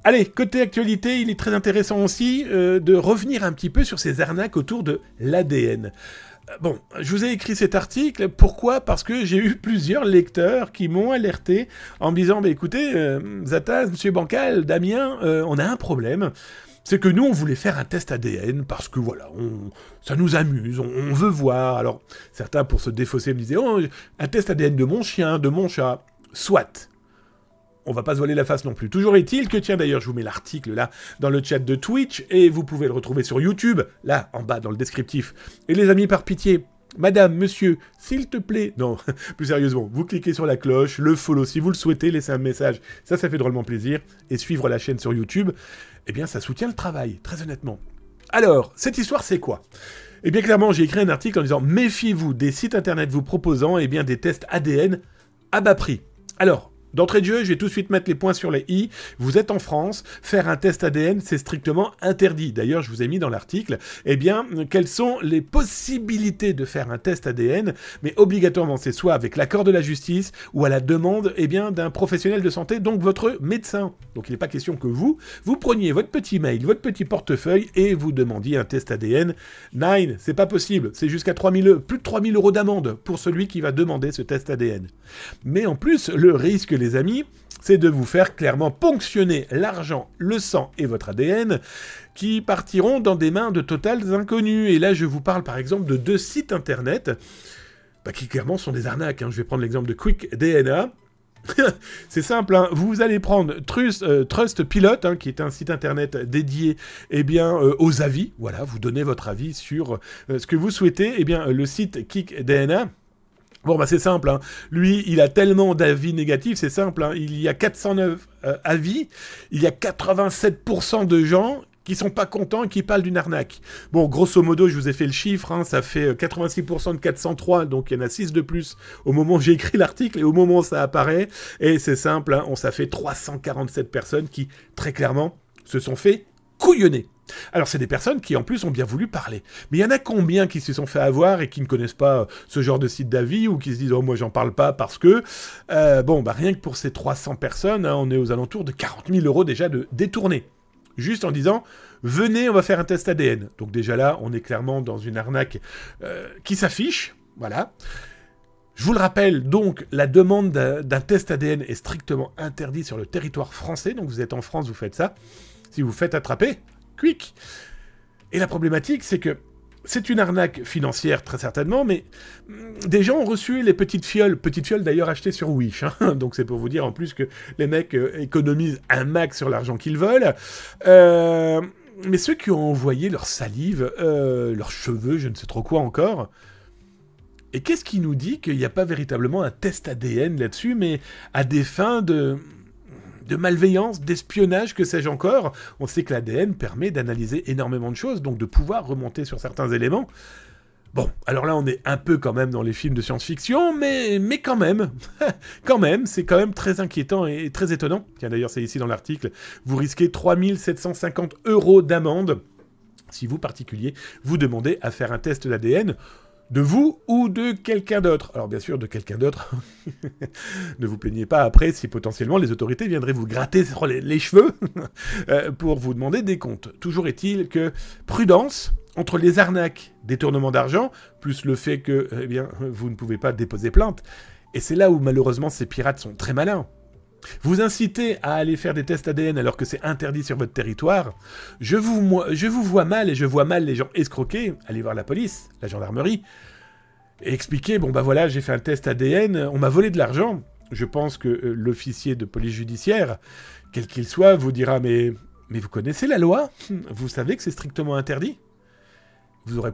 Allez, côté actualité, il est très intéressant aussi de revenir un petit peu sur ces arnaques autour de l'ADN. Bon, je vous ai écrit cet article, pourquoi ? Parce que j'ai eu plusieurs lecteurs qui m'ont alerté en me disant, bah écoutez, Zataz, Monsieur Bancal, Damien, on a un problème. C'est que nous, on voulait faire un test ADN parce que voilà, ça nous amuse, on veut voir. Alors, certains, pour se défausser, me disaient, oh, un test ADN de mon chien, de mon chat, soit. On va pas se voiler la face non plus. Toujours est-il que, tiens d'ailleurs, je vous mets l'article là dans le chat de Twitch et vous pouvez le retrouver sur YouTube, là en bas dans le descriptif. Et les amis, par pitié, madame, monsieur, s'il te plaît, non, plus sérieusement, vous cliquez sur la cloche, le follow si vous le souhaitez, laissez un message, ça fait drôlement plaisir, et suivre la chaîne sur YouTube, eh bien ça soutient le travail, très honnêtement. Alors, cette histoire c'est quoi ? Eh bien clairement, j'ai écrit un article en disant « Méfiez-vous des sites internet vous proposant eh bien, des tests ADN à bas prix ». Alors, d'entrée de jeu, je vais tout de suite mettre les points sur les i. Vous êtes en France, faire un test ADN, c'est strictement interdit. D'ailleurs, je vous ai mis dans l'article, eh bien, quelles sont les possibilités de faire un test ADN, mais obligatoirement, c'est soit avec l'accord de la justice ou à la demande, eh bien, d'un professionnel de santé, donc votre médecin. Donc, il n'est pas question que vous preniez votre petit mail, votre petit portefeuille et vous demandiez un test ADN. Nine, c'est pas possible. C'est jusqu'à plus de 3 000 € d'amende pour celui qui va demander ce test ADN. Mais en plus, le risque, les amis, c'est de vous faire clairement ponctionner l'argent, le sang et votre ADN qui partiront dans des mains de totales inconnus. Et là, je vous parle par exemple de 2 sites internet qui clairement sont des arnaques. Je vais prendre l'exemple de Quick DNA. C'est simple, vous allez prendre Trustpilot, qui est un site internet dédié aux avis. Voilà, vous donnez votre avis sur ce que vous souhaitez. Le site KickDNA. Bon, c'est simple, Lui, il a tellement d'avis négatifs, c'est simple, Il y a 409 avis, il y a 87% de gens qui sont pas contents et qui parlent d'une arnaque. Bon, grosso modo, je vous ai fait le chiffre, ça fait 86% de 403, donc il y en a 6 de plus au moment où j'ai écrit l'article et au moment où ça apparaît. Et c'est simple, ça fait 347 personnes qui, très clairement, se sont fait couillonner. Alors, c'est des personnes qui, en plus, ont bien voulu parler. Mais il y en a combien qui se sont fait avoir et qui ne connaissent pas ce genre de site d'avis ou qui se disent « Oh, moi, j'en parle pas parce que... » rien que pour ces 300 personnes, on est aux alentours de 40 000 € déjà de détournés. Juste en disant « Venez, on va faire un test ADN. » Donc déjà là, on est clairement dans une arnaque qui s'affiche. Voilà. Je vous le rappelle, donc, la demande d'un test ADN est strictement interdite sur le territoire français. Donc vous êtes en France, vous faites ça. Si vous faites attraper... Quick. Et la problématique, c'est que c'est une arnaque financière, très certainement, mais des gens ont reçu les petites fioles d'ailleurs achetées sur Wish, donc c'est pour vous dire en plus que les mecs économisent un max sur l'argent qu'ils veulent, mais ceux qui ont envoyé leur salive, leurs cheveux, je ne sais trop quoi encore, et qu'est-ce qui nous dit qu'il n'y a pas véritablement un test ADN là-dessus, mais à des fins de malveillance, d'espionnage, que sais-je encore. On sait que l'ADN permet d'analyser énormément de choses, donc de pouvoir remonter sur certains éléments. Bon, alors là, on est un peu quand même dans les films de science-fiction, mais quand même, c'est quand même très inquiétant et très étonnant. Tiens, d'ailleurs, c'est ici dans l'article, vous risquez 3 750 € d'amende si vous, particulier, vous demandez à faire un test d'ADN de vous ou de quelqu'un d'autre. Alors bien sûr, de quelqu'un d'autre. Ne vous plaignez pas après si potentiellement les autorités viendraient vous gratter sur les cheveux pour vous demander des comptes. Toujours est-il que prudence entre les arnaques, détournement d'argent, plus le fait que vous ne pouvez pas déposer plainte. Et c'est là où malheureusement ces pirates sont très malins. Vous incitez à aller faire des tests ADN alors que c'est interdit sur votre territoire. Je vous vois mal et je vois mal les gens escroquer, aller voir la police, la gendarmerie, et expliquer, voilà, j'ai fait un test ADN, on m'a volé de l'argent. Je pense que l'officier de police judiciaire, quel qu'il soit, vous dira, mais vous connaissez la loi ? Vous savez que c'est strictement interdit ? Vous aurez